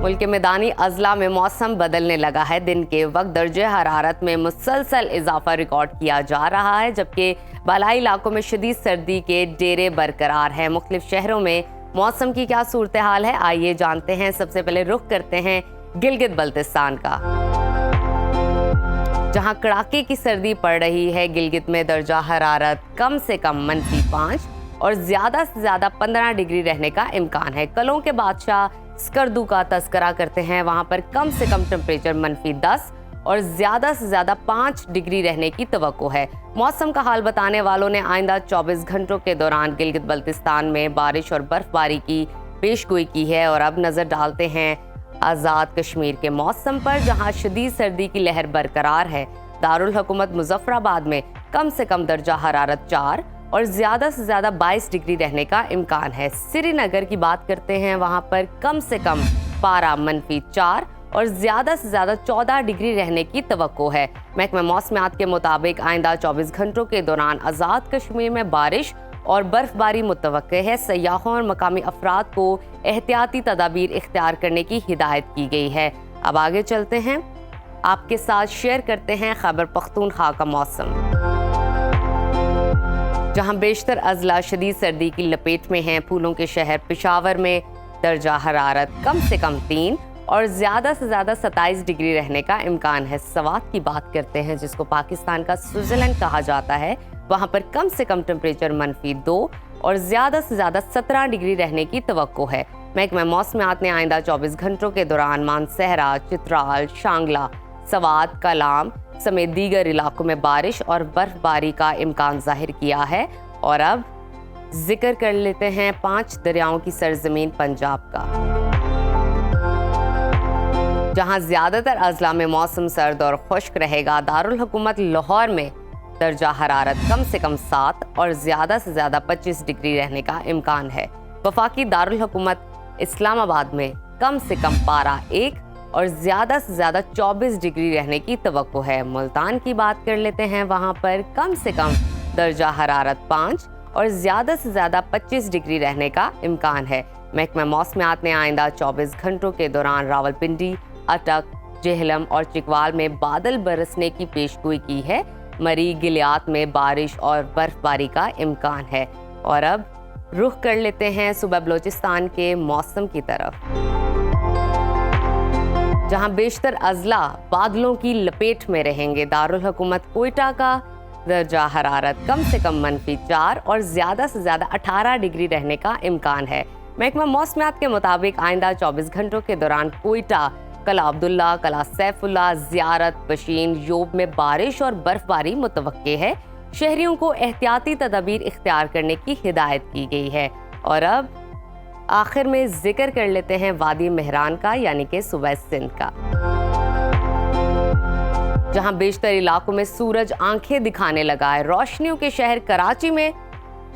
मुल्क के मैदानी अजला में मौसम बदलने लगा है। दिन के वक्त दर्जे हरारत में मुसलसल इजाफा रिकॉर्ड किया जा रहा है, जबकि बालाई इलाकों में शदीद सर्दी के डेरे बरकरार हैं। मुख्तलिफ शहरों में मौसम की क्या सूरत हाल है, आइए जानते हैं। सबसे पहले रुख करते हैं गिलगित बल्तिस्तान का, जहां कड़ाके की सर्दी पड़ रही है। गिलगित में दर्जा हरारत कम से कम -5 और ज्यादा से ज्यादा 15 डिग्री रहने का इम्कान है। कलों के बादशाह स्कर्दू का तस्करा करते हैं, वहां पर कम से कम टेम्परेचर -10 और ज्यादा से ज्यादा 5 डिग्री रहने की तवक्को है। मौसम का हाल बताने वालों ने आइंदा 24 घंटों के दौरान गिलगित बल्तिस्तान में बारिश और बर्फबारी की पेशगोई की है। और अब नजर डालते हैं आज़ाद कश्मीर के मौसम पर, जहां शदीद सर्दी की लहर बरकरार है। दारुल हुकूमत मुजफ्फराबाद में कम से कम दर्जा हरारत 4 और ज्यादा से ज्यादा 22 डिग्री रहने का इम्कान है। श्रीनगर की बात करते हैं, वहां पर कम से कम पारा -4 और ज्यादा से ज्यादा 14 डिग्री रहने की तवक्को है। महकमा मौसमियात के मुताबिक आइंदा 24 घंटों के दौरान आज़ाद कश्मीर में बारिश और बर्फबारी मुतवक्के है। सयाहों और मकामी अफराद को एहतियाती तदाबीर इख्तियार करने की हिदायत की गई है। अब आगे चलते हैं, आपके साथ शेयर करते हैं खैबर पख्तूनख्वा का मौसम, जहां बेशतर अजला शदीद सर्दी की लपेट में हैं। फूलों के शहर पेशावर में दर्जा हरारत कम से कम 3 और ज़्यादा से ज़्यादा 27 डिग्री रहने का इम्कान है। सवात की बात करते हैं, जिसको पाकिस्तान का स्विट्ज़रलैंड कहा जाता है, वहाँ पर कम से कम टेम्परेचर -2 और ज़्यादा से ज़्यादा 17 डिग्री रहने की तवक्को है। महकमा मौसमियात ने आइंदा 24 घंटों के दौरान मानसहरा, चित्राल, शांगला, सवात, कलाम समेत दीगर इलाकों में बारिश और बर्फबारी का इम्कान जाहिर किया है। और अब जिक्र कर लेते हैं 5 दरियाओं की सरजमीन पंजाब का, जहां ज्यादातर अजला में मौसम सर्द और खुश्क रहेगा। दारुल हुकूमत लाहौर में दर्जा हरारत कम से कम 7 और ज्यादा से ज्यादा 25 डिग्री रहने का इम्कान है। वफाकी दारुल हुकूमत इस्लामाबाद में कम से कम पारा 1 और ज्यादा से ज्यादा 24 डिग्री रहने की तवक्को है। मुल्तान की बात कर लेते हैं, वहां पर कम से कम दर्जा हरारत 5 और ज्यादा से ज्यादा 25 डिग्री रहने का इम्कान है। महकमा मौसमियात ने आइंदा 24 घंटों के दौरान रावलपिंडी, अटक, जेहलम और चिकवाल में बादल बरसने की पेशगोई की है। मरी गिलियात में बारिश और बर्फबारी का इम्कान है। और अब रुख कर लेते हैं सूबा बलोचिस्तान के मौसम की तरफ, जहां बेशतर अजला बादलों की लपेट में रहेंगे। दारुल हुकूमत कोयटा का दर्जा हरारत कम से कम -4 और ज्यादा से ज्यादा 18 डिग्री रहने का इम्कान है। महकमा मौसमियात के मुताबिक आइंदा 24 घंटों के दौरान कोयटा, कला अब्दुल्ला, कला सैफुल्ला, ज़ियारत, बशीन, योब में बारिश और बर्फबारी मुतवक्के है। शहरियों को एहतियाती तदाबीर इख्तियार करने की हिदायत की गई है। और अब आखिर में जिक्र कर लेते हैं वादी मेहरान का, यानी कि सूबा सिंध का, जहां बेशतर इलाकों में सूरज आंखें दिखाने लगा है। रोशनियों के शहर कराची में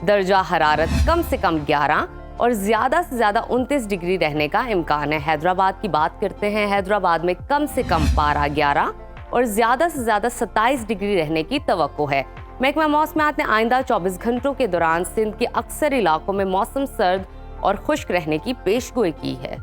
दर्जा हरारत कम से कम 11 और ज्यादा से ज्यादा 29 डिग्री रहने का इम्कान है। हैदराबाद की बात करते हैं, हैदराबाद में कम से कम पारा 11 और ज्यादा से ज्यादा 27 डिग्री रहने की तवक्को है। महकमा मौसमियात ने आइंदा 24 घंटों के दौरान सिंध के अक्सर इलाकों में मौसम सर्द और खुश्क रहने की पेशगोई की है।